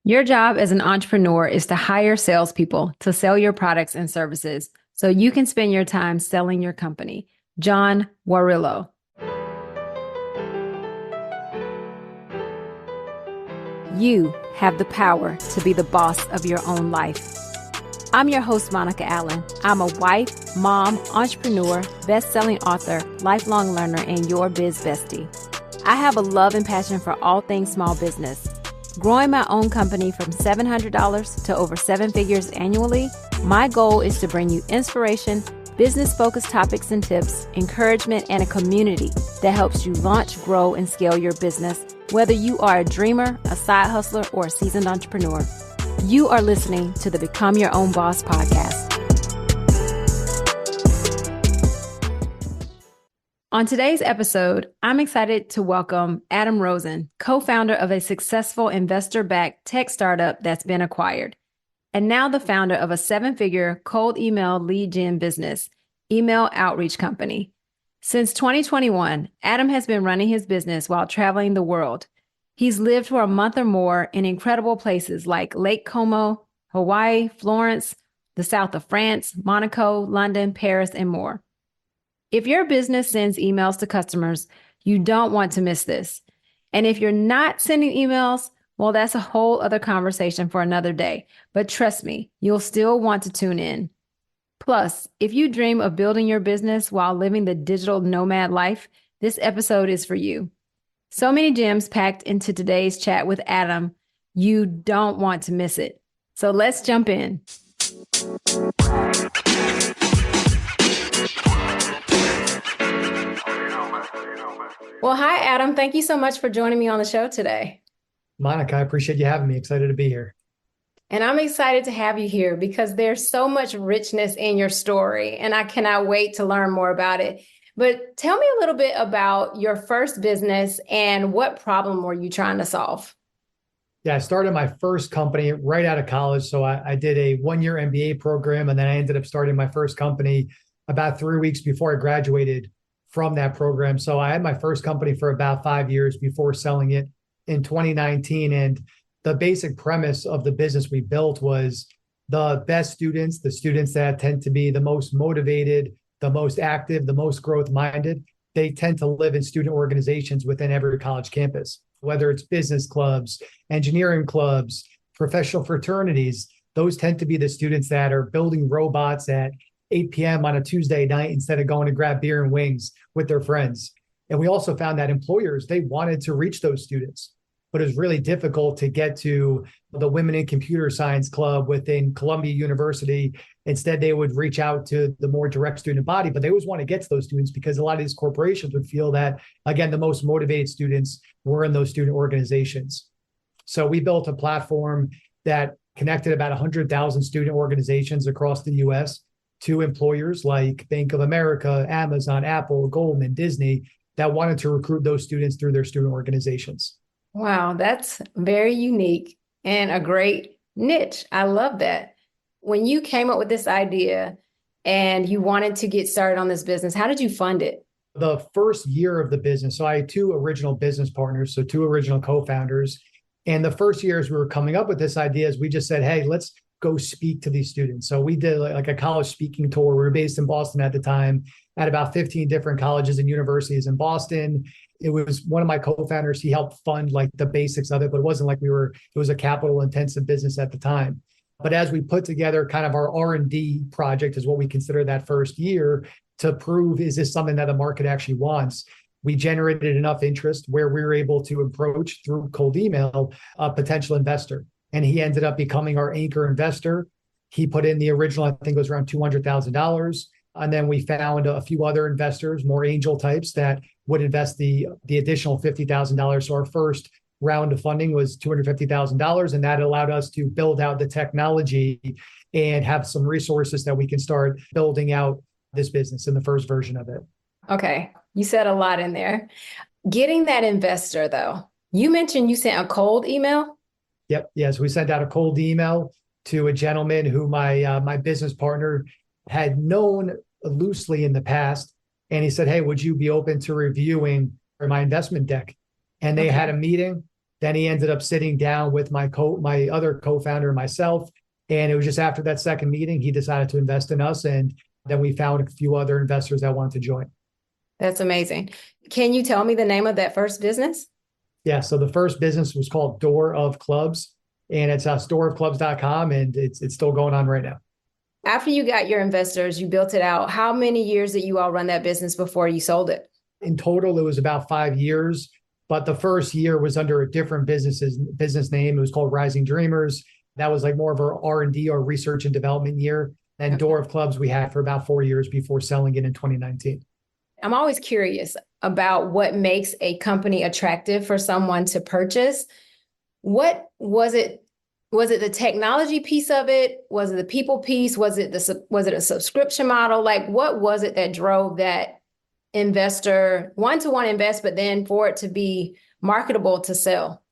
Your job as an entrepreneur is to hire salespeople to sell your products and services so you can spend your time selling your company. John Warrillow. You have the power to be the boss of your own life. I'm your host, Monica Allen. I'm a wife, mom, entrepreneur, best-selling author, lifelong learner, and your biz bestie. I have a love and passion for all things small business. Growing my own company from $700 to over 7 figures annually, my goal is to bring you inspiration, business-focused topics and tips, encouragement, and a community that helps you launch, grow, and scale your business, whether you are a dreamer, a side hustler, or a seasoned entrepreneur. You are listening to the Become Your Own Boss podcast. On today's episode, I'm excited to welcome Adam Rosen, co-founder of a successful investor-backed tech startup that's been acquired, and now the founder of a 7-figure cold email lead gen business, email outreach company. Since 2021, Adam has been running his business while traveling the world. He's lived for a month or more in incredible places like Lake Como, Hawaii, Florence, the south of France, Monaco, London, Paris, and more. If your business sends emails to customers, you don't want to miss this. And if you're not sending emails, well, that's a whole other conversation for another day. But trust me, you'll still want to tune in. Plus, if you dream of building your business while living the digital nomad life, this episode is for you. So many gems packed into today's chat with Adam. You don't want to miss it. So let's jump in. Well, hi, Adam. Thank you so much for joining me on the show today. Monica, I appreciate you having me. Excited to be here. And I'm excited to have you here because there's so much richness in your story, and I cannot wait to learn more about it. But tell me a little bit about your first business and what problem were you trying to solve? Yeah, I started my first company right out of college. So I did a 1-year MBA program, and then I ended up starting my first company about 3 weeks before I graduated from that program. So I had my first company for about 5 years before selling it in 2019. And the basic premise of the business we built was the best students, the students that tend to be the most motivated, the most active, the most growth minded, they tend to live in student organizations within every college campus, whether it's business clubs, engineering clubs, professional fraternities. Those tend to be the students that are building robots at 8 p.m. on a Tuesday night instead of going to grab beer and wings with their friends. And we also found that employers, they wanted to reach those students, but it was really difficult to get to the Women in Computer Science Club within Columbia University. Instead, they would reach out to the more direct student body, but they always want to get to those students because a lot of these corporations would feel that, again, the most motivated students were in those student organizations. So we built a platform that connected about 100,000 student organizations across the US to employers like Bank of America, Amazon, Apple, Goldman, Disney, that wanted to recruit those students through their student organizations. Wow, that's very unique and a great niche. I love that. When you came up with this idea and you wanted to get started on this business, how did you fund it? The first year of the business, so I had 2 original business partners, so 2 original co-founders. And the first year as we were coming up with this idea is we just said, hey, let's go speak to these students. So we did like a college speaking tour. We were based in Boston at the time, at about 15 different colleges and universities in Boston. It was one of my co-founders. He helped fund like the basics of it, but it wasn't like it was a capital intensive business at the time. But as we put together kind of our R&D project is what we consider that first year to prove, is this something that the market actually wants? We generated enough interest where we were able to approach through cold email a potential investor. And he ended up becoming our anchor investor. He put in the original, I think it was around $200,000. And then we found a few other investors, more angel types, that would invest the additional $50,000. So our first round of funding was $250,000. And that allowed us to build out the technology and have some resources that we can start building out this business in the first version of it. Okay, you said a lot in there. Getting that investor, though, you mentioned you sent a cold email? Yep. Yes, we sent out a cold email to a gentleman who my business partner had known loosely in the past. And he said, hey, would you be open to reviewing my investment deck? And they had a meeting. Then he ended up sitting down with my other co-founder and myself. And it was just after that second meeting, he decided to invest in us. And then we found a few other investors that wanted to join. That's amazing. Can you tell me the name of that first business? Yeah. So the first business was called Door of Clubs, and it's storeofclubs.com, and it's still going on right now. After you got your investors, you built it out. How many years did you all run that business before you sold it? In total, it was about 5 years, but the first year was under a different business name. It was called Rising Dreamers. That was like more of our R&D or research and development year. And Door of Clubs we had for about 4 years before selling it in 2019. I'm always curious about what makes a company attractive for someone to purchase. What was it? Was it the technology piece of it? Was it the people piece? Was it a subscription model? Like, what was it that drove that investor one to want to invest, but then for it to be marketable to sell?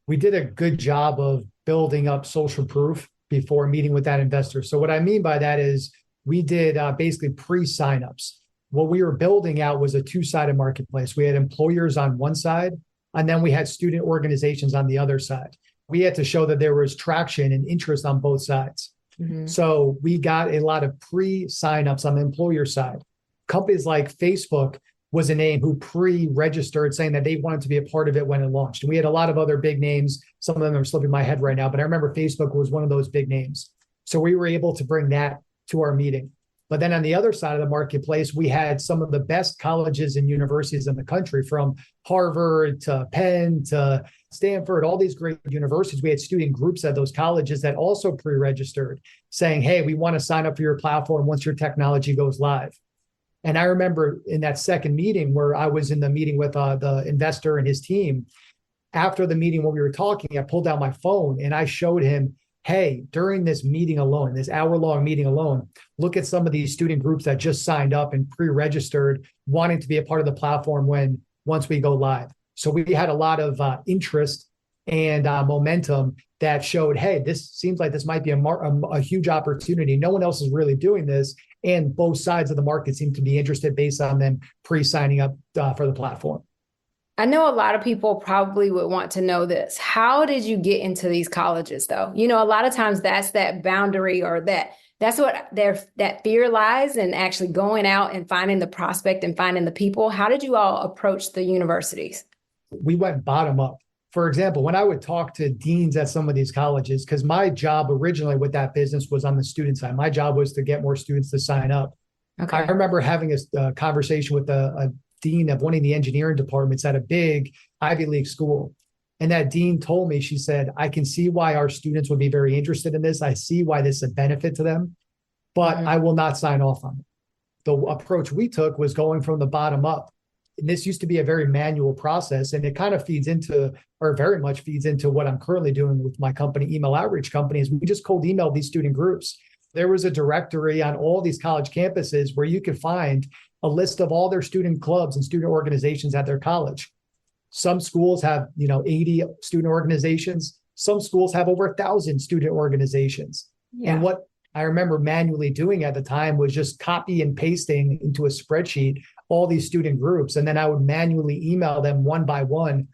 We did a good job of building up social proof before meeting with that investor. So what I mean by that is we did basically pre-signups. What we were building out was a two-sided marketplace. We had employers on one side, and then we had student organizations on the other side. We had to show that there was traction and interest on both sides. Mm-hmm. So we got a lot of pre-signups on the employer side. Companies like Facebook was a name who pre-registered saying that they wanted to be a part of it when it launched. And we had a lot of other big names. Some of them are slipping my head right now, but I remember Facebook was one of those big names. So we were able to bring that to our meeting. But then on the other side of the marketplace, we had some of the best colleges and universities in the country, from Harvard to Penn to Stanford, all these great universities. We had student groups at those colleges that also pre-registered saying, hey, we want to sign up for your platform once your technology goes live. And I remember in that second meeting where I was in the meeting with the investor and his team, after the meeting when we were talking, I pulled out my phone and I showed him, hey, during this meeting alone, this hour-long meeting alone, look at some of these student groups that just signed up and pre-registered, wanting to be a part of the platform once we go live. So we had a lot of interest and momentum that showed, hey, this seems like this might be a huge opportunity. No one else is really doing this. And both sides of the market seem to be interested based on them pre-signing up for the platform. I know a lot of people probably would want to know this. How did you get into these colleges, though? You know, a lot of times that's that boundary, or that's what that fear lies in, actually going out and finding the prospect and finding the people. How did you all approach the universities? We went bottom up. For example, when I would talk to deans at some of these colleges, because my job originally with that business was on the student side. My job was to get more students to sign up. Okay. I remember having a conversation with a dean of one of the engineering departments at a big Ivy League school. And that dean told me, she said, I can see why our students would be very interested in this. I see why this is a benefit to them, but I will not sign off on it. The approach we took was going from the bottom up. And this used to be a very manual process, and it kind of feeds into, or very much feeds into, what I'm currently doing with my company, email outreach companies. We just cold emailed these student groups. There was a directory on all these college campuses where you could find a list of all their student clubs and student organizations at their college. Some schools have, 80 student organizations. Some schools have over 1,000 student organizations. Yeah. And what I remember manually doing at the time was just copy and pasting into a spreadsheet all these student groups. And then I would manually email them one by one,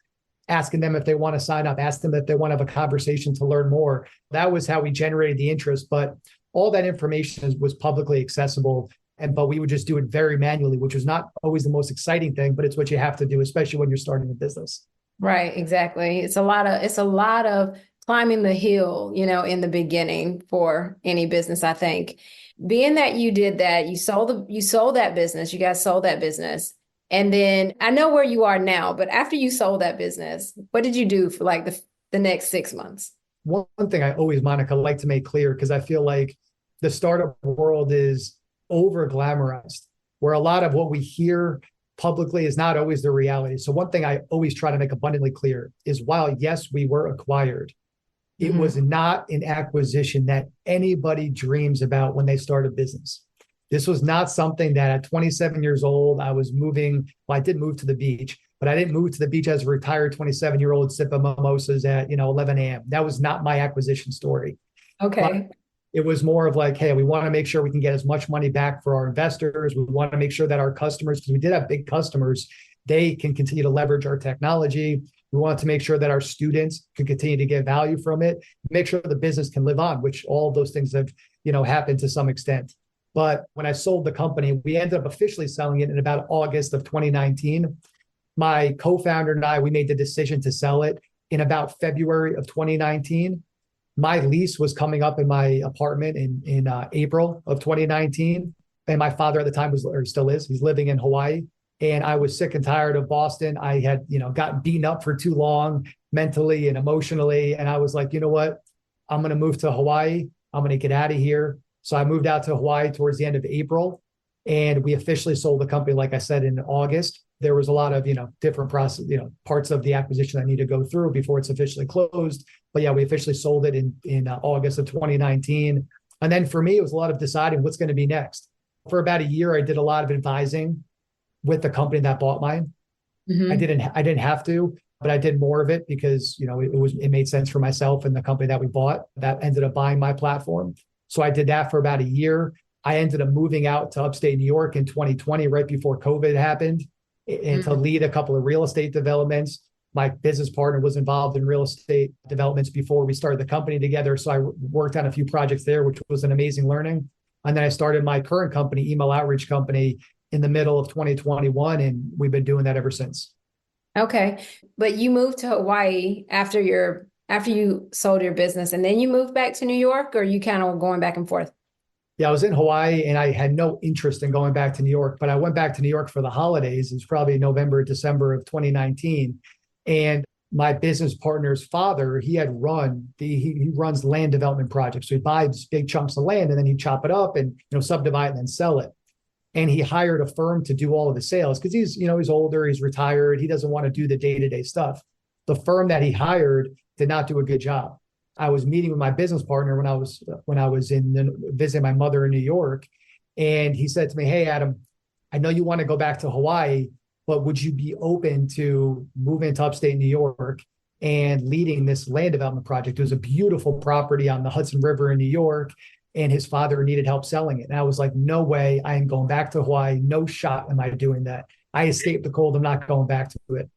asking them if they want to sign up, ask them if they want to have a conversation to learn more. That was how we generated the interest. But all that information was publicly accessible. But we would just do it very manually, which was not always the most exciting thing, but it's what you have to do, especially when you're starting a business. Right, exactly. It's a lot of climbing the hill, in the beginning for any business, I think. Being that you did that, you sold that business, you guys sold that business. And then I know where you are now, but after you sold that business, what did you do for like the next 6 months? One thing I always, Monica, like to make clear, because I feel like the startup world is over glamorized, where a lot of what we hear publicly is not always the reality. So one thing I always try to make abundantly clear is, while yes, we were acquired, it was not an acquisition that anybody dreams about when they start a business. This was not something that at 27 years old, I was moving. Well, I did move to the beach, but I didn't move to the beach as a retired 27-year-old sipping mimosas at 11 a.m. That was not my acquisition story. Okay. But it was more of like, hey, we want to make sure we can get as much money back for our investors. We want to make sure that our customers, because we did have big customers, they can continue to leverage our technology. We wanted to make sure that our students could continue to get value from it, make sure the business can live on, which all of those things have, happened to some extent. But when I sold the company, we ended up officially selling it in about August of 2019. My co-founder and I, we made the decision to sell it in about February of 2019. My lease was coming up in my apartment in April of 2019. And my father at the time was, or still is, he's living in Hawaii. And I was sick and tired of Boston. I had, gotten beaten up for too long mentally and emotionally. And I was like, you know what? I'm going to move to Hawaii. I'm going to get out of here. So I moved out to Hawaii towards the end of April. And we officially sold the company, like I said, in August. There was a lot of, different process, parts of the acquisition I need to go through before it's officially closed. But yeah, we officially sold it in August of 2019. And then for me, it was a lot of deciding what's going to be next. For about a year, I did a lot of advising with the company that bought mine. Mm-hmm. I didn't have to, but I did more of it because, it made sense for myself and the company that we bought that ended up buying my platform. So I did that for about a year. I ended up moving out to upstate New York in 2020, right before COVID happened, and to lead a couple of real estate developments. My business partner was involved in real estate developments before we started the company together. So I worked on a few projects there, which was an amazing learning. And then I started my current company, email outreach company, in the middle of 2021. And we've been doing that ever since. Okay. But you moved to Hawaii after you sold your business, and then you moved back to New York, or you kind of going back and forth? Yeah, I was in Hawaii and I had no interest in going back to New York, but I went back to New York for the holidays. It was probably November, December of 2019. And my business partner's father, he runs land development projects. So he buys big chunks of land and then he'd chop it up and, subdivide and then sell it. And he hired a firm to do all of the sales because he's older, he's retired. He doesn't want to do the day-to-day stuff. The firm that he hired did not do a good job. I was meeting with my business partner when I was visiting my mother in New York. And he said to me, "Hey, Adam, I know you want to go back to Hawaii, but would you be open to moving to upstate New York and leading this land development project?" It was a beautiful property on the Hudson River in New York, and his father needed help selling it. And I was like, no way, I am going back to Hawaii. No shot am I doing that. I escaped the cold. I'm not going back to it.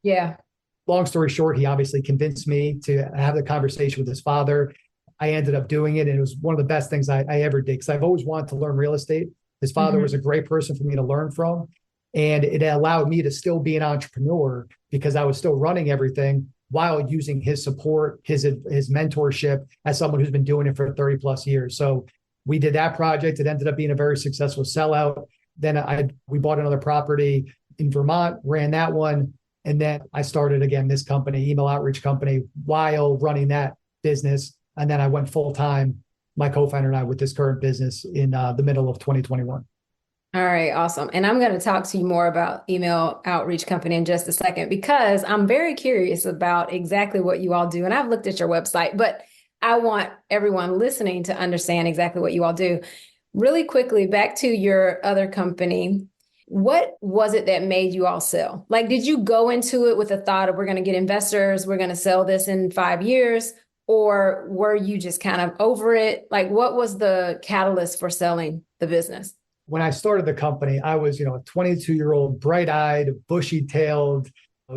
Yeah. Long story short, he obviously convinced me to have the conversation with his father. I ended up doing it, and it was one of the best things I ever did because I've always wanted to learn real estate. His father was a great person for me to learn from. And it allowed me to still be an entrepreneur because I was still running everything while using his support, his mentorship as someone who's been doing it for 30 plus years. So we did that project. It ended up being a very successful sellout. Then we bought another property in Vermont, ran that one. And then I started again, this company, email outreach company, while running that business. And then I went full time, my co-founder and I, with this current business in the middle of 2021. All right, awesome. And I'm going to talk to you more about email outreach company in just a second, because I'm very curious about exactly what you all do. And I've looked at your website, but I want everyone listening to understand exactly what you all do. Really quickly, back to your other company. What was it that made you all sell? Like, did you go into it with a thought of, we're going to get investors, we're going to sell this in 5 years? Or were you just kind of over it? Like, what was the catalyst for selling the business? When I started the company, I was, a 22-year-old, bright-eyed, bushy-tailed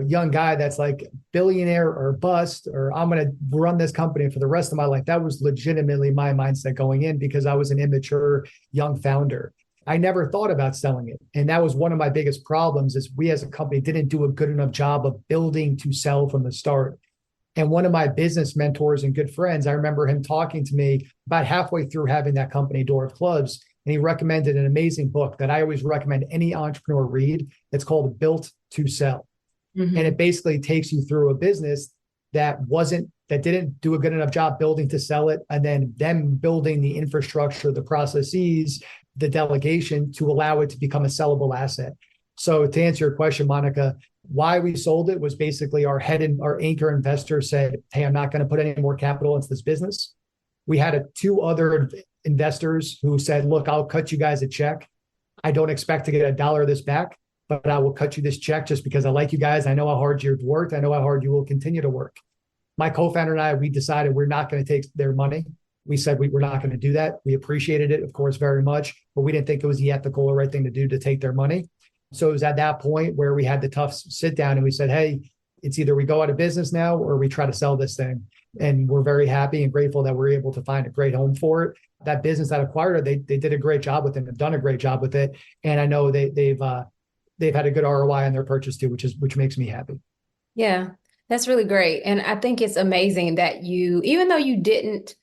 young guy that's like billionaire or bust, or I'm going to run this company for the rest of my life. That was legitimately my mindset going in because I was an immature young founder. I never thought about selling it. And that was one of my biggest problems is we as a company didn't do a good enough job of building to sell from the start. And one of my business mentors and good friends, I remember him talking to me about halfway through having that company, Door of Clubs, and he recommended an amazing book that I always recommend any entrepreneur read. It's called Built to Sell. Mm-hmm. And it basically takes you through a business that didn't do a good enough job building to sell it, and then them building the infrastructure, the processes, the delegation to allow it to become a sellable asset. So to answer your question, Monica, why we sold it was basically our anchor investor said, "Hey, I'm not going to put any more capital into this business." We had two other investors who said, "Look, I'll cut you guys a check. I don't expect to get $1 of this back, but I will cut you this check just because I like you guys. I know how hard you've worked. I know how hard you will continue to work." My co-founder and I, we decided we're not going to take their money. We said we're not going to do that. We appreciated it, of course, very much, but we didn't think it was the ethical or right thing to do to take their money. So it was at that point where we had the tough sit down and we said, "Hey, It's either we go out of business now or we try to sell this thing. And we're very happy and grateful that we're able to find a great home for it. That business that acquired it, they did a great job with it, have done a great job with it. And I know they've had a good ROI on their purchase too, which makes me happy. Yeah, that's really great. And I think it's amazing that you, even though you didn't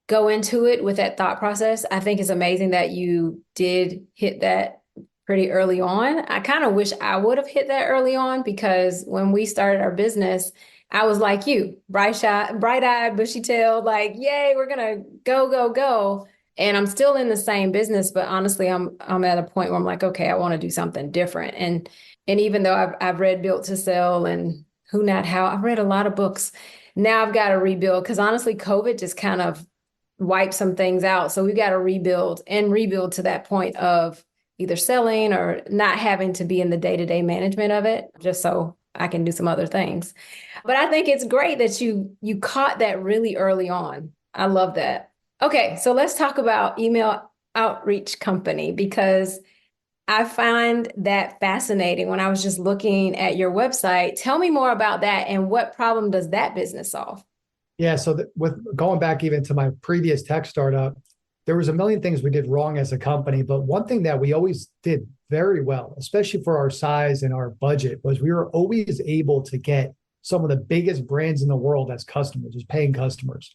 go into it with that thought process, I think it's amazing that you did hit that pretty early on. I kind of wish I would have hit that early on, because when we started our business, I was like you, bright-eyed, bushy-tailed, like, yay, we're gonna go, go, go. And I'm still in the same business, but honestly, I'm at a point where I'm like, okay, I want to do something different. And even though I've read Built to Sell and Who Not How, I've read a lot of books. Now I've got to rebuild, because honestly, COVID just kind of wiped some things out. So we've got to rebuild to that point of either selling or not having to be in the day-to-day management of it, just so I can do some other things. But I think it's great that you caught that really early on. I love that. Okay, so let's talk about email outreach company, because I find that fascinating when I was just looking at your website. Tell me more about that, and what problem does that business solve? Yeah. So with going back even to my previous tech startup, there was a million things we did wrong as a company. But one thing that we always did very well, especially for our size and our budget, was we were always able to get some of the biggest brands in the world as customers, as paying customers.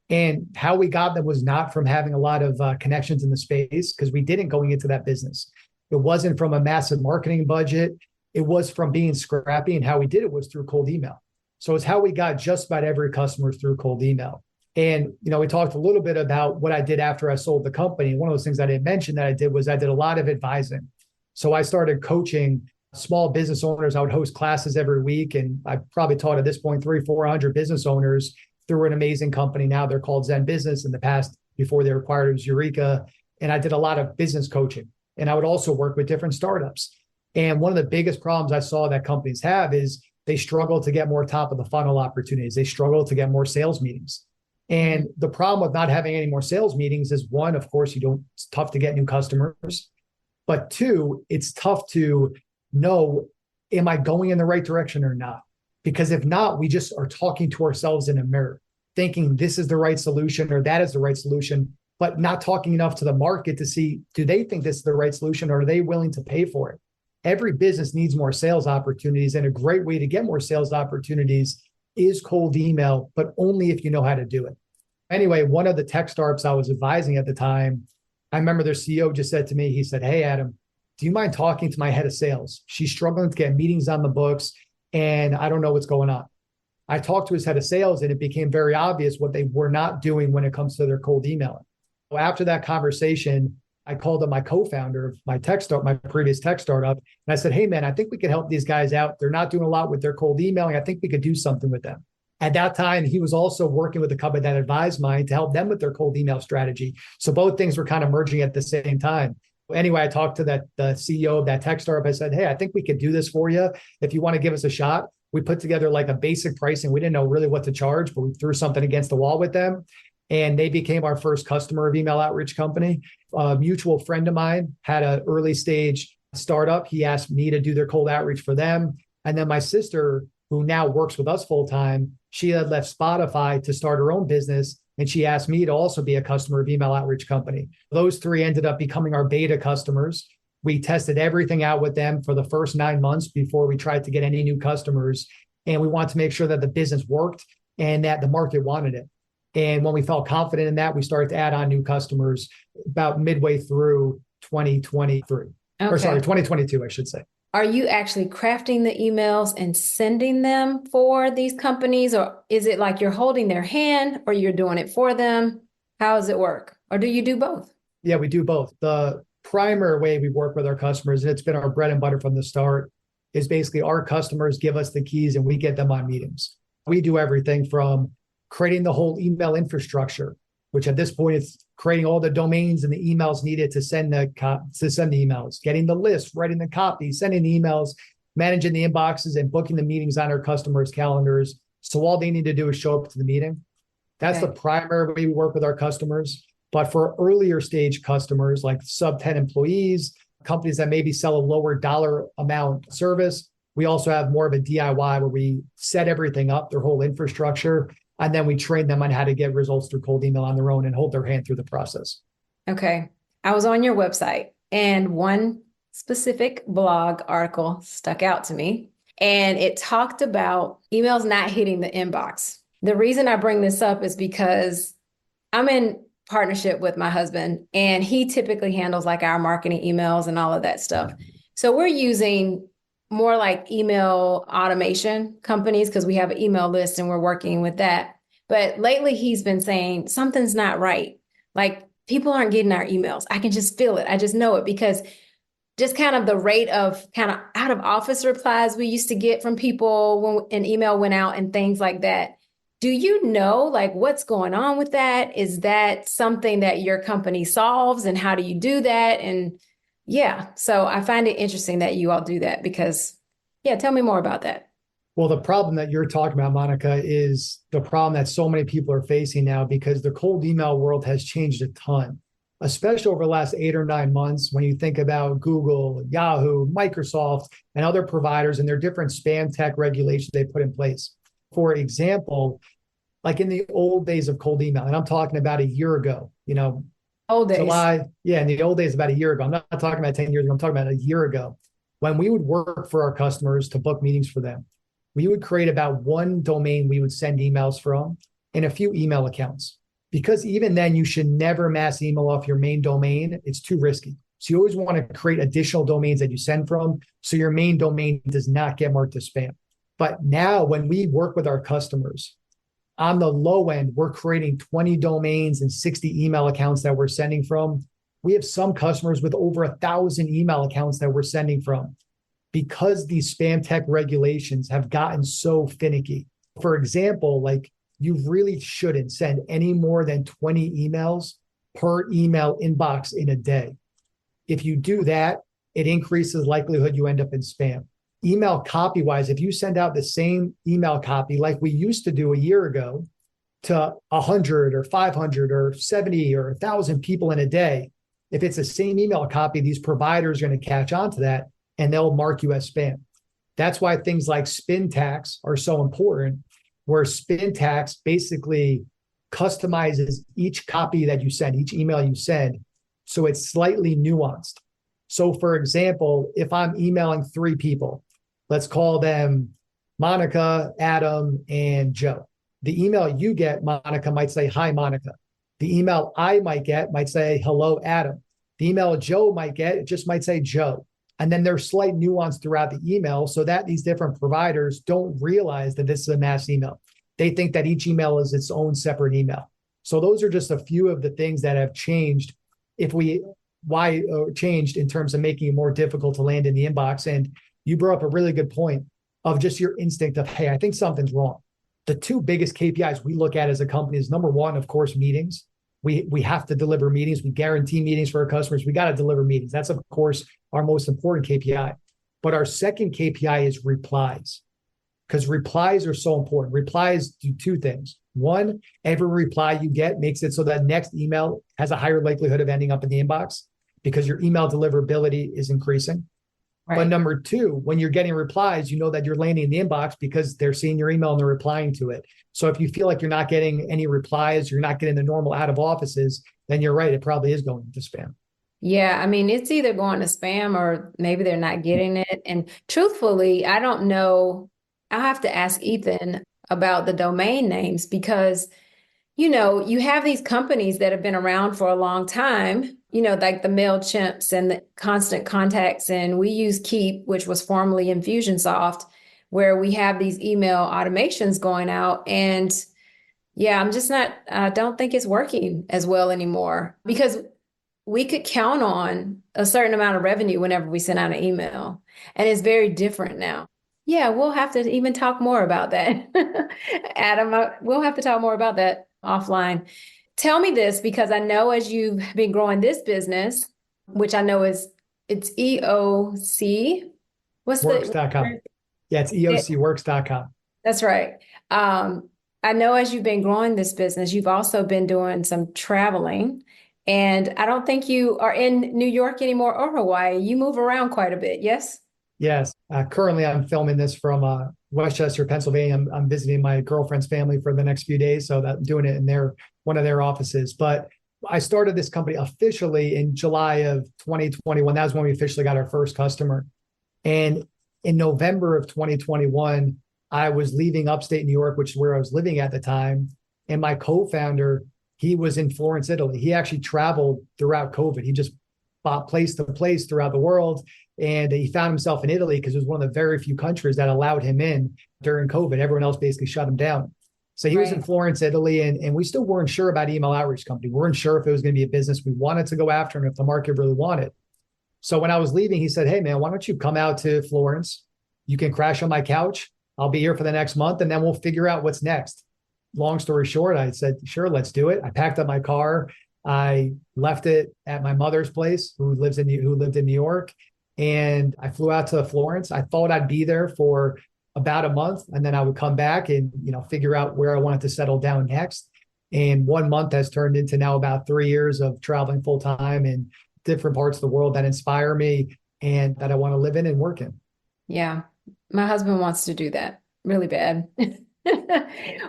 And how we got them was not from having a lot of connections in the space, because we didn't going into that business. It wasn't from a massive marketing budget. It was from being scrappy, and how we did it was through cold email. So it's how we got just about every customer through cold email. And, we talked a little bit about what I did after I sold the company. One of those things I didn't mention that I did was I did a lot of advising. So I started coaching small business owners. I would host classes every week. And I probably taught at this point 300-400 business owners through an amazing company. Now they're called Zen Business. In the past, before they were acquired, it was Eureka. And I did a lot of business coaching. And I would also work with different startups. And one of the biggest problems I saw that companies have is they struggle to get more top of the funnel opportunities. They struggle to get more sales meetings. And the problem with not having any more sales meetings is, one, of course, it's tough to get new customers. But two, it's tough to know, am I going in the right direction or not? Because if not, we just are talking to ourselves in a mirror, thinking this is the right solution or that is the right solution, but not talking enough to the market to see, do they think this is the right solution, or are they willing to pay for it? Every business needs more sales opportunities, and a great way to get more sales opportunities is cold email, but only if you know how to do it. Anyway, one of the tech startups I was advising at the time, I remember their CEO just said to me, he said, "Hey, Adam, do you mind talking to my head of sales? She's struggling to get meetings on the books, and I don't know what's going on." I talked to his head of sales, and it became very obvious what they were not doing when it comes to their cold emailing. So after that conversation, I called up my co-founder of my previous tech startup, and I said, "Hey, man, I think we could help these guys out. They're not doing a lot with their cold emailing. I think we could do something with them." At that time, he was also working with a company that advised mine to help them with their cold email strategy. So both things were kind of merging at the same time. Anyway, I talked to the CEO of that tech startup. I said, "Hey, I think we could do this for you. If you want to give us a shot." We put together like a basic pricing. We didn't know really what to charge, but we threw something against the wall with them. And they became our first customer of Email Outreach Company. A mutual friend of mine had an early stage startup. He asked me to do their cold outreach for them. And then my sister, who now works with us full time, she had left Spotify to start her own business. And she asked me to also be a customer of Email Outreach Company. Those three ended up becoming our beta customers. We tested everything out with them for the first 9 months before we tried to get any new customers. And we wanted to make sure that the business worked and that the market wanted it. And when we felt confident in that, we started to add on new customers about midway through 2023. Okay. Or sorry, 2022, I should say. Are you actually crafting the emails and sending them for these companies? Or is it like you're holding their hand, or you're doing it for them? How does it work? Or do you do both? Yeah, we do both. The primary way we work with our customers, and it's been our bread and butter from the start, is basically our customers give us the keys and we get them on meetings. We do everything from creating the whole email infrastructure, which at this point is creating all the domains and the emails needed to send the emails, getting the list, writing the copy, sending the emails, managing the inboxes, and booking the meetings on our customers' calendars. So all they need to do is show up to the meeting. That's the primary way we work with our customers. But for earlier stage customers, like sub 10 employees, companies that maybe sell a lower dollar amount service, We also have more of a DIY where we set everything up, their whole infrastructure, and then we train them on how to get results through cold email on their own and hold their hand through the process. Okay. I was on your website and one specific blog article stuck out to me, and it talked about emails not hitting the inbox. The reason I bring this up is because I'm in partnership with my husband, and he typically handles like our marketing emails and all of that stuff. So we're using more like email automation companies because we have an email list and we're working with that. But lately he's been saying something's not right. Like people aren't getting our emails. I can just feel it. I just know it because just kind of the rate of kind of out of office replies we used to get from people when an email went out and things like that. Do you know like what's going on with that? Is that something that your company solves and how do you do that? And yeah, so I find it interesting that you all do that because yeah, tell me more about that. Well, the problem that you're talking about, Monica, is the problem that so many people are facing now because the cold email world has changed a ton, especially over the last 8 or 9 months. When you think about Google, Yahoo, Microsoft, and other providers and their different spam tech regulations they put in place. For example, like in the old days of cold email, and I'm talking about a year ago, Old days. July, yeah, in the old days, about a year ago. I'm not talking about 10 years ago. I'm talking about a year ago when we would work for our customers to book meetings for them. We would create about one domain we would send emails from and a few email accounts. Because even then, you should never mass email off your main domain. It's too risky. So you always want to create additional domains that you send from so your main domain does not get marked as spam. But now when we work with our customers, on the low end, we're creating 20 domains and 60 email accounts that we're sending from. We have some customers with over 1,000 email accounts that we're sending from because these spam tech regulations have gotten so finicky. For example, like you really shouldn't send any more than 20 emails per email inbox in a day. If you do that, it increases likelihood you end up in spam. Email copy wise, if you send out the same email copy like we used to do a year ago to 100 or 500 or 70 or 1,000 people in a day, if it's the same email copy, these providers are going to catch on to that and they'll mark you as spam. That's why things like spin tax are so important, where spin tax basically customizes each copy that you send, each email you send, so it's slightly nuanced. So for example, if I'm emailing 3 people, let's call them Monica, Adam, and Joe. The email you get, Monica, might say, "Hi, Monica." The email I might get might say, "Hello, Adam." The email Joe might get, it just might say Joe. And then there's slight nuance throughout the email so that these different providers don't realize that this is a mass email. They think that each email is its own separate email. So those are just a few of the things that have changed changed in terms of making it more difficult to land in the inbox. And you brought up a really good point of just your instinct of, hey, I think something's wrong. The 2 biggest KPIs we look at as a company is number 1, of course, meetings. We have to deliver meetings. We guarantee meetings for our customers. We got to deliver meetings. That's, of course, our most important KPI. But our second KPI is replies, because replies are so important. Replies do 2 things. 1, every reply you get makes it so that next email has a higher likelihood of ending up in the inbox because your email deliverability is increasing. Right. But number 2, when you're getting replies, you know that you're landing in the inbox because they're seeing your email and they're replying to it. So if you feel like you're not getting any replies, you're not getting the normal out of offices, then you're right. It probably is going to spam. Yeah, I mean, it's either going to spam or maybe they're not getting it. And truthfully, I don't know. I'll have to ask Ethan about the domain names because, you have these companies that have been around for a long time, like the MailChimps and the Constant Contacts. And we use Keep, which was formerly Infusionsoft, where we have these email automations going out. And yeah, I don't think it's working as well anymore because we could count on a certain amount of revenue whenever we send out an email. And it's very different now. Yeah, we'll have to even talk more about that. Adam, we'll have to talk more about that offline. Tell me this, because I know as you've been growing this business, which I know it's EOC. What's Works.com. Yeah, it's EOCworks.com. That's right. I know as you've been growing this business, you've also been doing some traveling. And I don't think you are in New York anymore or Hawaii. You move around quite a bit, yes? Yes. Currently, I'm filming this from Westchester, Pennsylvania. I'm visiting my girlfriend's family for the next few days, so that I'm doing it in one of their offices. But I started this company officially in July of 2021. That was when we officially got our first customer. And in November of 2021, I was leaving upstate New York, which is where I was living at the time. And my co-founder, he was in Florence, Italy. He actually traveled throughout COVID. He just bought place to place throughout the world. And he found himself in Italy because it was one of the very few countries that allowed him in during COVID. Everyone else basically shut him down. So he was in Florence, Italy, and we still weren't sure about email outreach company. We weren't sure if it was going to be a business we wanted to go after and if the market really wanted. So when I was leaving, he said, "Hey, man, why don't you come out to Florence? You can crash on my couch. I'll be here for the next month, and then we'll figure out what's next." Long story short, I said, "Sure, let's do it." I packed up my car. I left it at my mother's place, who lived in New York, and I flew out to Florence. I thought I'd be there for about a month, and then I would come back and figure out where I wanted to settle down next. And 1 month has turned into now about 3 years of traveling full time and different parts of the world that inspire me and that I want to live in and work in. Yeah. My husband wants to do that really bad.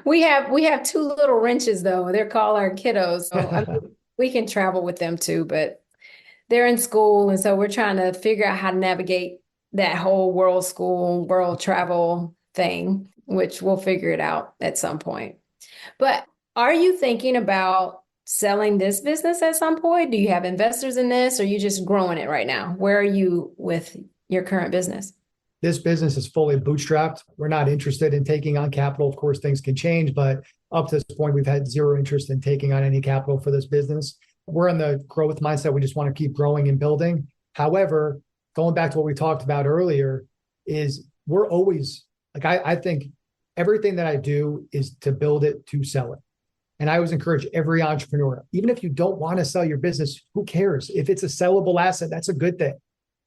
We have two little wrenches though. They're called our kiddos. So I mean, we can travel with them too, but they're in school. And so we're trying to figure out how to navigate that whole world travel thing, which we'll figure it out at some point. But are you thinking about selling this business at some point? Do you have investors in this, or are you just growing it right now? Where are you with your current business? This business is fully bootstrapped. We're not interested in taking on capital. Of course, things can change, but up to this point, we've had zero interest in taking on any capital for this business. We're in the growth mindset. We just want to keep growing and building. However, going back to what we talked about earlier, is we're always like, I think everything that I do is to build it, to sell it. And I always encourage every entrepreneur, even if you don't want to sell your business, who cares? If it's a sellable asset, that's a good thing.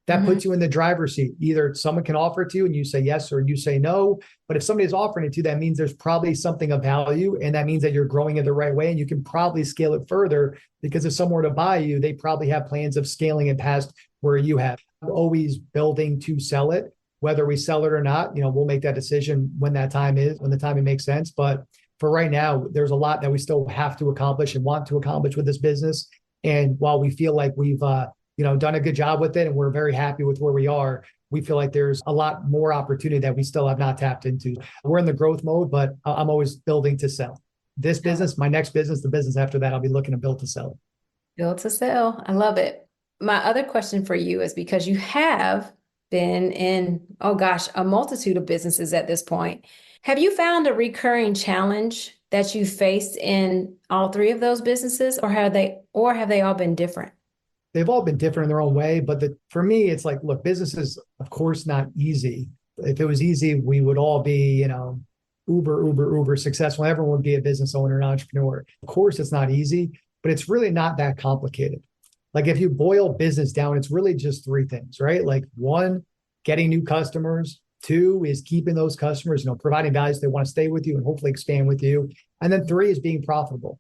That puts you in the driver's seat. Either someone can offer it to you and you say yes, or you say no. But if somebody's offering it to you, that means there's probably something of value. And that means that you're growing it the right way. And you can probably scale it further, because if someone were to buy you, they probably have plans of scaling it past where you have. I'm always building to sell it. Whether we sell it or not, we'll make that decision when the time it makes sense. But for right now, there's a lot that we still have to accomplish and want to accomplish with this business. And while we feel like we've done a good job with it and we're very happy with where we are, we feel like there's a lot more opportunity that we still have not tapped into. We're in the growth mode, but I'm always building to sell. This business, my next business, the business after that, I'll be looking to build to sell. Build to sell. I love it. My other question for you is, because you have been in, oh gosh, a multitude of businesses at this point. Have you found a recurring challenge that you faced in all three of those businesses, or have they all been different? They've all been different in their own way. But for me, it's like, look, business is, of course, not easy. If it was easy, we would all be, uber successful. Everyone would be a business owner, an entrepreneur. Of course, it's not easy, but it's really not that complicated. Like, if you boil business down, it's really just three things, right? Like, one, getting new customers. Two is keeping those customers, providing value so they want to stay with you and hopefully expand with you. And then three is being profitable.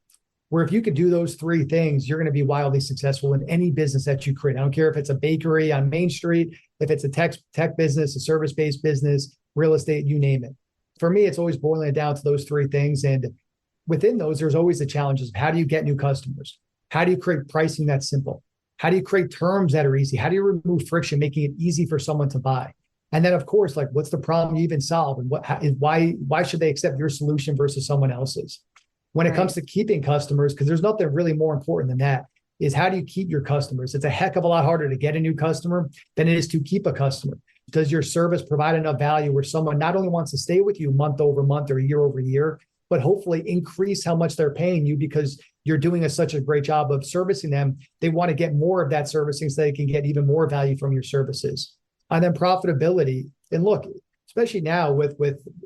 Where if you could do those three things, you're going to be wildly successful in any business that you create. I don't care if it's a bakery on Main Street, if it's a tech business, a service-based business, real estate, you name it. For me, it's always boiling it down to those three things. And within those, there's always the challenges of how do you get new customers? How do you create pricing that's simple? How do you create terms that are easy? How do you remove friction, making it easy for someone to buy? And then, of course, like, what's the problem you even solve? And why should they accept your solution versus someone else's? When it comes to keeping customers, because there's nothing really more important than that, is how do you keep your customers? It's a heck of a lot harder to get a new customer than it is to keep a customer. Does your service provide enough value where someone not only wants to stay with you month over month or year over year, but hopefully increase how much they're paying you because you're doing such a great job of servicing them? They want to get more of that servicing so they can get even more value from your services. And then profitability. And look, especially now with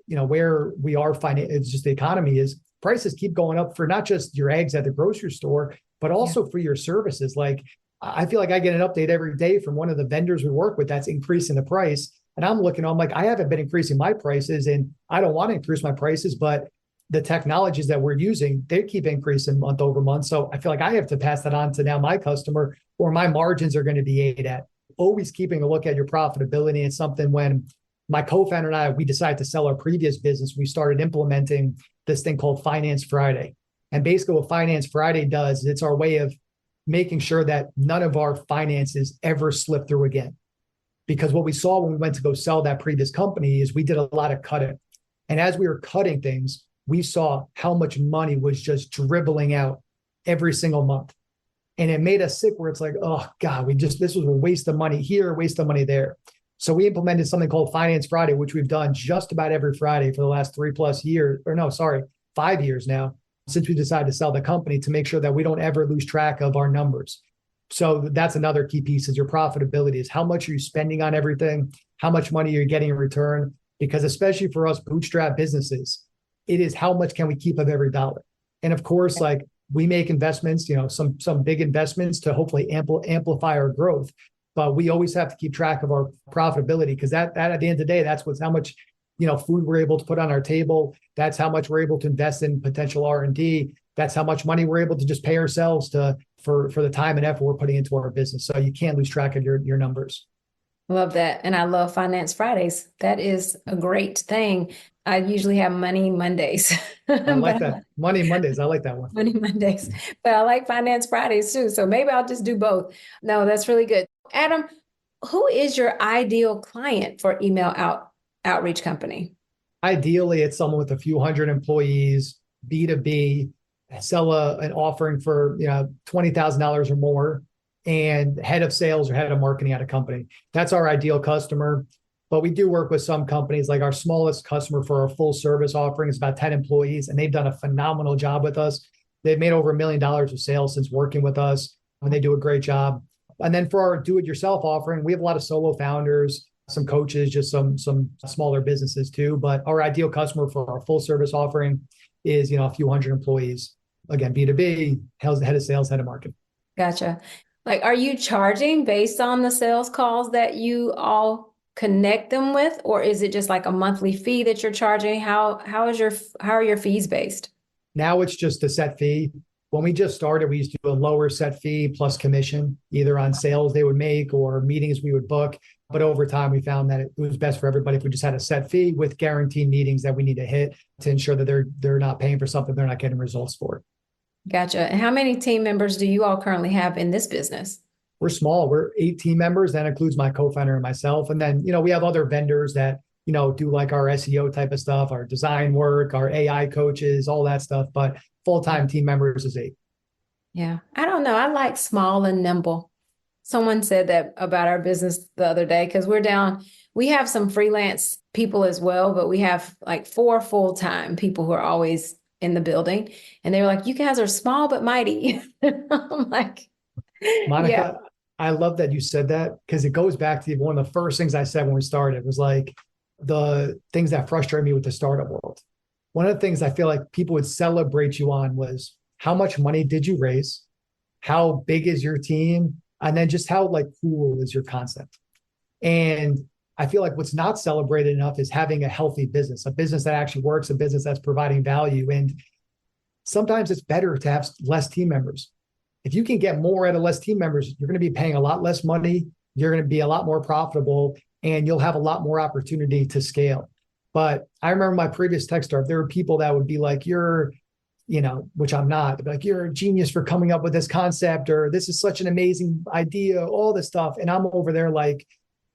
where we are, it's just the economy is, prices keep going up for not just your eggs at the grocery store, but also for your services. Like, I feel like I get an update every day from one of the vendors we work with that's increasing the price. And I'm like, I haven't been increasing my prices and I don't want to increase my prices, but the technologies that we're using, they keep increasing month over month. So I feel like I have to pass that on to now my customer, or my margins are going to be ate at. always keeping a look at your profitability. It's something when my co-founder and I, we decided to sell our previous business, we started implementing this thing called Finance Friday. And basically what Finance Friday does is it's our way of making sure that none of our finances ever slip through again. Because what we saw when we went to go sell that previous company is we did a lot of cutting. And as we were cutting things, we saw how much money was just dribbling out every single month. And it made us sick where it's like, oh God, this was a waste of money here, a waste of money there. So we implemented something called Finance Friday, which we've done just about every Friday for the last 3+ years, 5 years now, since we decided to sell the company, to make sure that we don't ever lose track of our numbers. So that's another key piece is your profitability is how much are you spending on everything, how much money you're getting in return, because especially for us bootstrap businesses, it is how much can we keep of every dollar. And of course, like we make investments, some big investments to hopefully amplify our growth. But we always have to keep track of our profitability because that at the end of the day, that's how much food we're able to put on our table. That's how much we're able to invest in potential R&D. That's how much money we're able to just pay ourselves for the time and effort we're putting into our business. So you can't lose track of your numbers. Love that. And I love Finance Fridays. That is a great thing. I usually have Money Mondays. I like that. Money Mondays. I like that one. Money Mondays. But I like Finance Fridays too. So maybe I'll just do both. No, that's really good. Adam, who is your ideal client for outreach company? Ideally, it's someone with a few hundred employees, B2B, sell an offering for $20,000 or more, and head of sales or head of marketing at a company. That's our ideal customer. But we do work with some companies, like our smallest customer for our full service offering is about 10 employees, and they've done a phenomenal job with us. They've made over $1 million of sales since working with us, and they do a great job. And then for our do-it-yourself offering, we have a lot of solo founders, some coaches, just some smaller businesses too. But our ideal customer for our full service offering is a few hundred employees. Again, B2B, head of sales, head of marketing. Gotcha. Like, are you charging based on the sales calls that you all connect them with, or is it just like a monthly fee that you're charging? How are your fees based? Now it's just a set fee. When we just started, we used to do a lower set fee plus commission, either on sales they would make or meetings we would book. But over time, we found that it was best for everybody if we just had a set fee with guaranteed meetings that we need to hit to ensure that they're not paying for something they're not getting results for. Gotcha. And how many team members do you all currently have in this business? We're small. We're 8 team members. That includes my co-founder and myself. And then, we have other vendors that, do like our SEO type of stuff, our design work, our AI coaches, all that stuff. But full-time team members is 8. Yeah. I don't know. I like small and nimble. Someone said that about our business the other day, because we have some freelance people as well, but we have like 4 full-time people who are always in the building. And they were like, you guys are small but mighty. I'm like, Monica, yeah. I love that you said that because it goes back to one of the first things I said when we started was like the things that frustrate me with the startup world. One of the things I feel like people would celebrate you on was how much money did you raise? How big is your team? And then just how cool is your concept? And I feel like what's not celebrated enough is having a healthy business, a business that actually works, a business that's providing value. And sometimes it's better to have less team members. If you can get more out of less team members, you're going to be paying a lot less money. You're going to be a lot more profitable, and you'll have a lot more opportunity to scale. But I remember my previous tech startup, there were people that would be like, which I'm not, like, you're a genius for coming up with this concept, or this is such an amazing idea, all this stuff. And I'm over there like,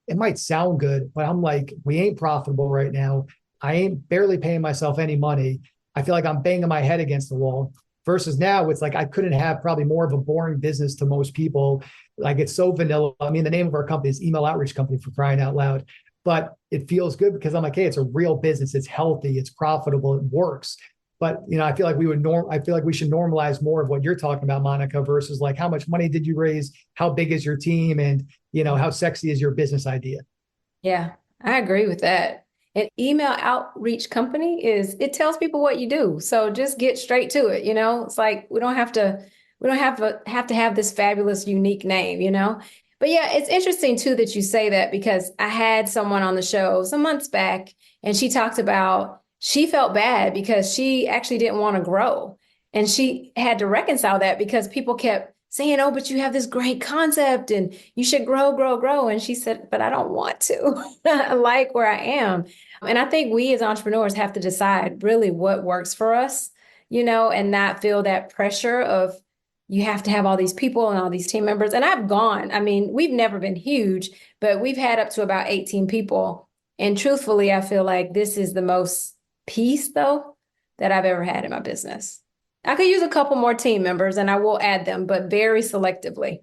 it might sound good, but I'm like, we ain't profitable right now. I ain't barely paying myself any money. I feel like I'm banging my head against the wall. Versus now, it's like I couldn't have probably more of a boring business to most people. Like, it's so vanilla. I mean, the name of our company is Email Outreach Company, for crying out loud. But it feels good because I'm like, hey, it's a real business. It's healthy. It's profitable. It works. But I feel like I feel like we should normalize more of what you're talking about, Monica, versus like how much money did you raise? How big is your team? And how sexy is your business idea? Yeah, I agree with that. An email outreach company it tells people what you do. So just get straight to it. It's like, we don't have to have this fabulous, unique name, But yeah, it's interesting too that you say that, because I had someone on the show some months back, and she talked about she felt bad because she actually didn't want to grow. And she had to reconcile that because people kept saying, oh, but you have this great concept and you should grow, grow, grow. And she said, but I don't want to. I like where I am. And I think we as entrepreneurs have to decide really what works for us, and not feel that pressure of you have to have all these people and all these team members. And I mean, we've never been huge, but we've had up to about 18 people. And truthfully, I feel like this is the most peace, though, that I've ever had in my business. I could use a couple more team members and I will add them, but very selectively,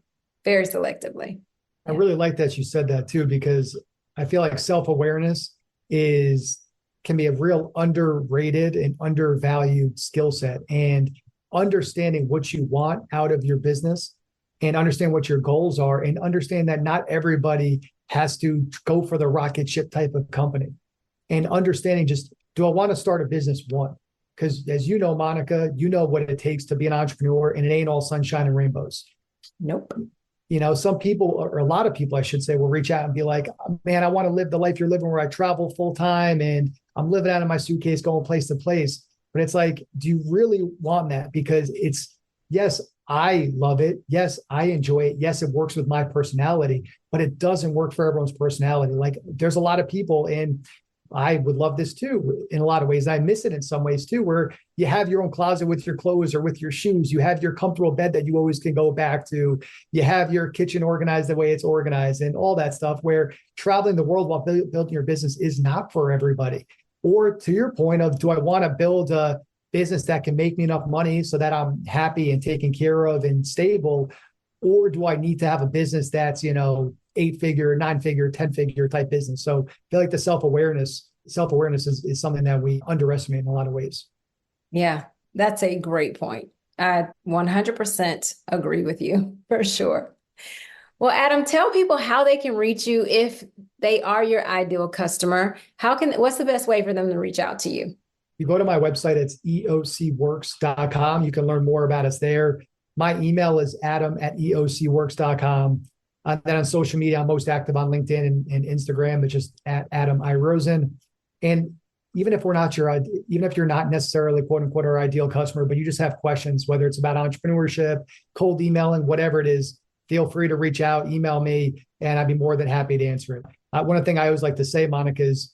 very selectively. I really like that you said that too, because I feel like self-awareness can be a real underrated and undervalued skill set. And understanding what you want out of your business and understand what your goals are and understand that not everybody has to go for the rocket ship type of company. And understanding just, do I want to start a business? One, because as you know, Monica, you know what it takes to be an entrepreneur, and it ain't all sunshine and rainbows. Nope. Some people, or a lot of people, I should say, will reach out and be like, man, I want to live the life you're living where I travel full time and I'm living out of my suitcase, going place to place. But it's like, do you really want that? Because yes, I love it. Yes, I enjoy it. Yes, it works with my personality, but it doesn't work for everyone's personality. Like there's a lot of people, and I would love this too in a lot of ways. I miss it in some ways too, where you have your own closet with your clothes or with your shoes. You have your comfortable bed that you always can go back to. You have your kitchen organized the way it's organized and all that stuff, where traveling the world while building your business is not for everybody. Or to your point of, do I want to build a business that can make me enough money so that I'm happy and taken care of and stable? Or do I need to have a business that's, 8-figure, 9-figure, 10-figure type business? So I feel like the self-awareness is something that we underestimate in a lot of ways. Yeah, that's a great point. I 100% agree with you for sure. Well, Adam, tell people how they can reach you if they are your ideal customer. What's the best way for them to reach out to you? You go to my website, it's eocworks.com. You can learn more about us there. My email is adam@eocworks.com. Then on social media, I'm most active on LinkedIn and Instagram. It's just at Adam I. Rosen. And even if you're not necessarily quote unquote our ideal customer, but you just have questions, whether it's about entrepreneurship, cold emailing, whatever it is, feel free to reach out, email me, and I'd be more than happy to answer it. One thing I always like to say, Monica, is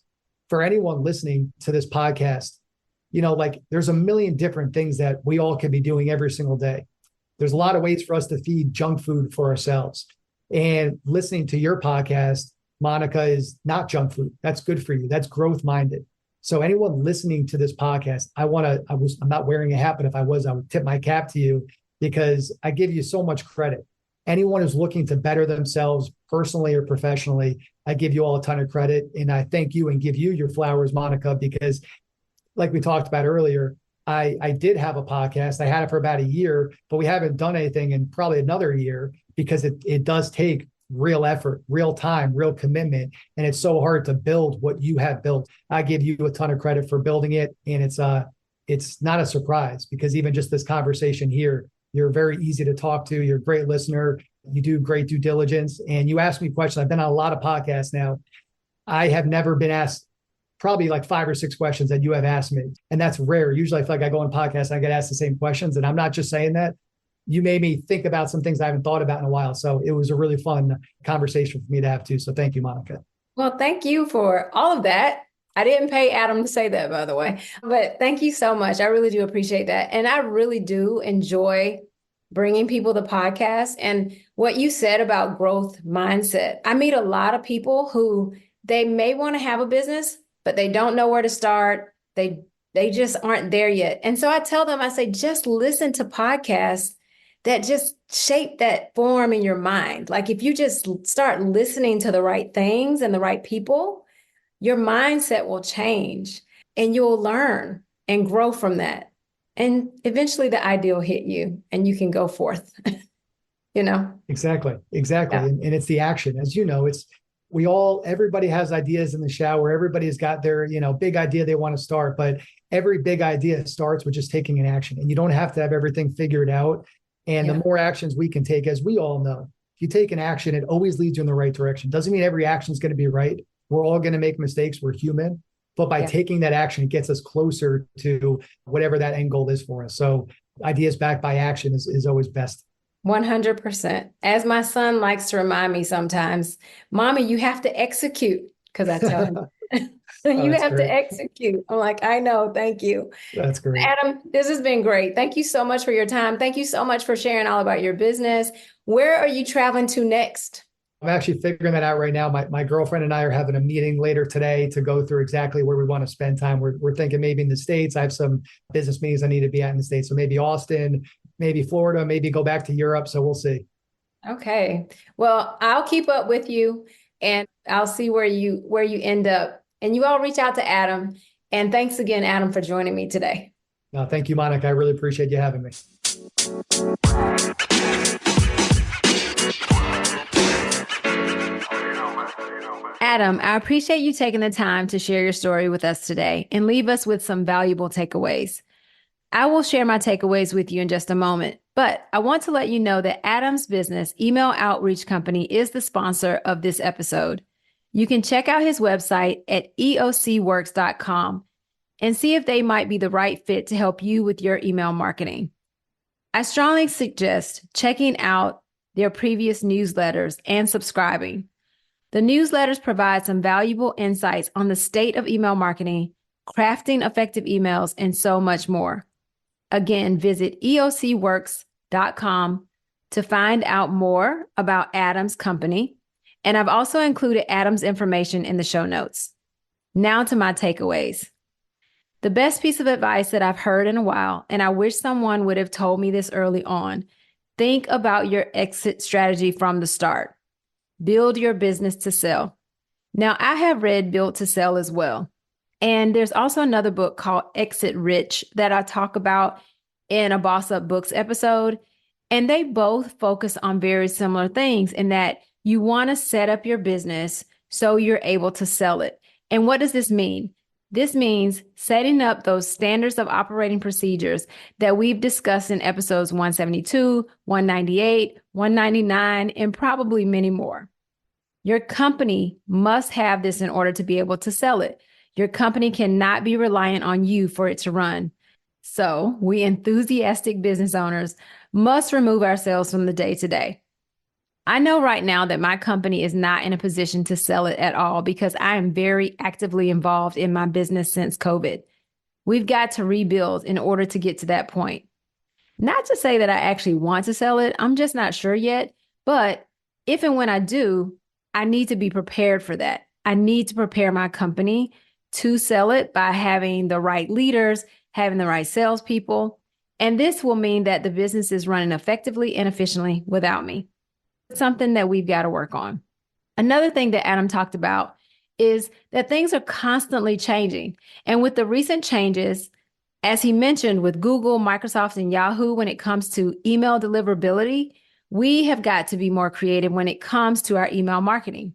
for anyone listening to this podcast, there's a million different things that we all could be doing every single day. There's a lot of ways for us to feed junk food for ourselves. And listening to your podcast, Monica, is not junk food. That's good for you. That's growth minded. So anyone listening to this podcast, I'm not wearing a hat, but if I was, I would tip my cap to you because I give you so much credit. Anyone who's looking to better themselves personally or professionally, I give you all a ton of credit. And I thank you and give you your flowers, Monica, because like we talked about earlier, I did have a podcast. I had it for about a year, but we haven't done anything in probably another year because it does take real effort, real time, real commitment. And it's so hard to build what you have built. I give you a ton of credit for building it. And it's not a surprise because even just this conversation here, you're very easy to talk to. You're a great listener. You do great due diligence. And you ask me questions. I've been on a lot of podcasts now. I have never been asked probably like 5 or 6 questions that you have asked me. And that's rare. Usually I feel like I go on podcasts and I get asked the same questions. And I'm not just saying that. You made me think about some things I haven't thought about in a while. So it was a really fun conversation for me to have too. So thank you, Monica. Well, thank you for all of that. I didn't pay Adam to say that, by the way, but thank you so much. I really do appreciate that. And I really do enjoy bringing people the podcast and what you said about growth mindset. I meet a lot of people who they may want to have a business, but they don't know where to start. They just aren't there yet. And so I tell them, I say, just listen to podcasts that just shape that form in your mind. Like if you just start listening to the right things and the right people, your mindset will change and you'll learn and grow from that. And eventually the idea will hit you and you can go forth, Exactly. Yeah. And it's the action. As you know, everybody has ideas in the shower. Everybody's got their, big idea they want to start, but every big idea starts with just taking an action. And you don't have to have everything figured out. And the more actions we can take, as we all know, if you take an action, it always leads you in the right direction. Doesn't mean every action is going to be right. We're all going to make mistakes. We're human. But by taking that action, it gets us closer to whatever that end goal is for us. So ideas backed by action is always best. 100%. As my son likes to remind me sometimes, Mommy, you have to execute, because I tell him, Oh, you that's have to great. execute. I'm like, I know, thank you. That's great. Adam, this has been great. Thank you so much for your time. Thank you so much for sharing all about your business. Where are you traveling to next? I'm actually figuring that out right now. My girlfriend and I are having a meeting later today to go through exactly where we want to spend time. We're thinking maybe in the States. I have some business meetings I need to be at in the States. So maybe Austin, maybe Florida, maybe go back to Europe. So we'll see. Okay. Well, I'll keep up with you and I'll see where you end up. And you all reach out to Adam. And thanks again, Adam, for joining me today. Thank you, Monica. I really appreciate you having me. Adam, I appreciate you taking the time to share your story with us today and leave us with some valuable takeaways. I will share my takeaways with you in just a moment, but I want to let you know that Adam's business, Email Outreach Company, is the sponsor of this episode. You can check out his website at eocworks.com and see if they might be the right fit to help you with your email marketing. I strongly suggest checking out their previous newsletters and subscribing. The newsletters provide some valuable insights on the state of email marketing, crafting effective emails, and so much more. Again, visit eocworks.com to find out more about Adam's company. And I've also included Adam's information in the show notes. Now to my takeaways. The best piece of advice that I've heard in a while, and I wish someone would have told me this early on, think about your exit strategy from the start. Build your business to sell. Now, I have read Built to Sell as well. And there's also another book called Exit Rich that I talk about in a Boss Up Books episode. And they both focus on very similar things in that you want to set up your business so you're able to sell it. And what does this mean? This means setting up those standards of operating procedures that we've discussed in episodes 172, 198, 199, and probably many more. Your company must have this in order to be able to sell it. Your company cannot be reliant on you for it to run. So we enthusiastic business owners must remove ourselves from the day-to-day. I know right now that my company is not in a position to sell it at all because I am very actively involved in my business since COVID. We've got to rebuild in order to get to that point. Not to say that I actually want to sell it, I'm just not sure yet. But if and when I do, I need to be prepared for that. I need to prepare my company to sell it by having the right leaders, having the right salespeople. And this will mean that the business is running effectively and efficiently without me. It's something that we've got to work on. Another thing that Adam talked about is that things are constantly changing. And with the recent changes, as he mentioned with Google, Microsoft, and Yahoo, when it comes to email deliverability, we have got to be more creative when it comes to our email marketing.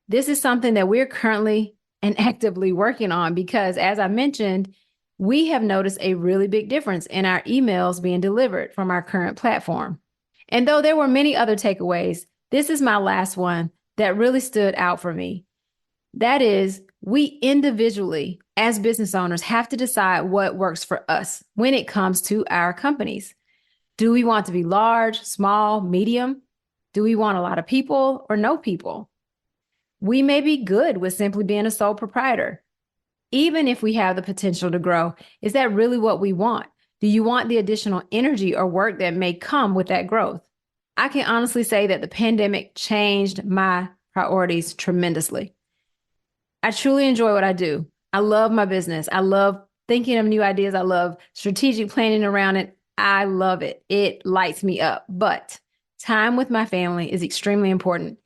This is something that we're currently and actively working on because, as I mentioned, we have noticed a really big difference in our emails being delivered from our current platform. And though there were many other takeaways, this is my last one that really stood out for me. That is, we individually, as business owners, have to decide what works for us when it comes to our companies. Do we want to be large, small, medium? Do we want a lot of people or no people? We may be good with simply being a sole proprietor. Even if we have the potential to grow, is that really what we want? Do you want the additional energy or work that may come with that growth? I can honestly say that the pandemic changed my priorities tremendously. I truly enjoy what I do. I love my business. I love thinking of new ideas. I love strategic planning around it. I love it. It lights me up. But time with my family is extremely important.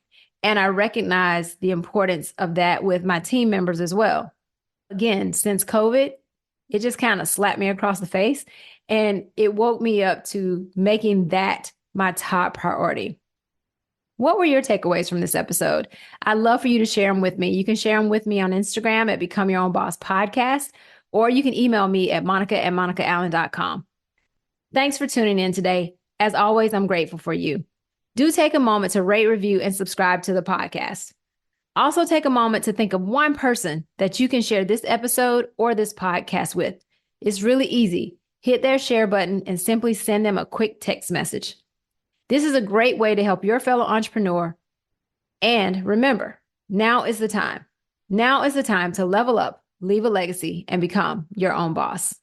And I recognize the importance of that with my team members as well. Again, since COVID, it just kind of slapped me across the face and it woke me up to making that my top priority. What were your takeaways from this episode? I'd love for you to share them with me. You can share them with me on Instagram at Become Your Own Boss Podcast, or you can email me at monica@monicaallen.com. Thanks for tuning in today. As always, I'm grateful for you. Do take a moment to rate, review, and subscribe to the podcast. Also, take a moment to think of one person that you can share this episode or this podcast with. It's really easy. Hit their share button and simply send them a quick text message. This is a great way to help your fellow entrepreneur. And remember, now is the time. Now is the time to level up, leave a legacy, and become your own boss.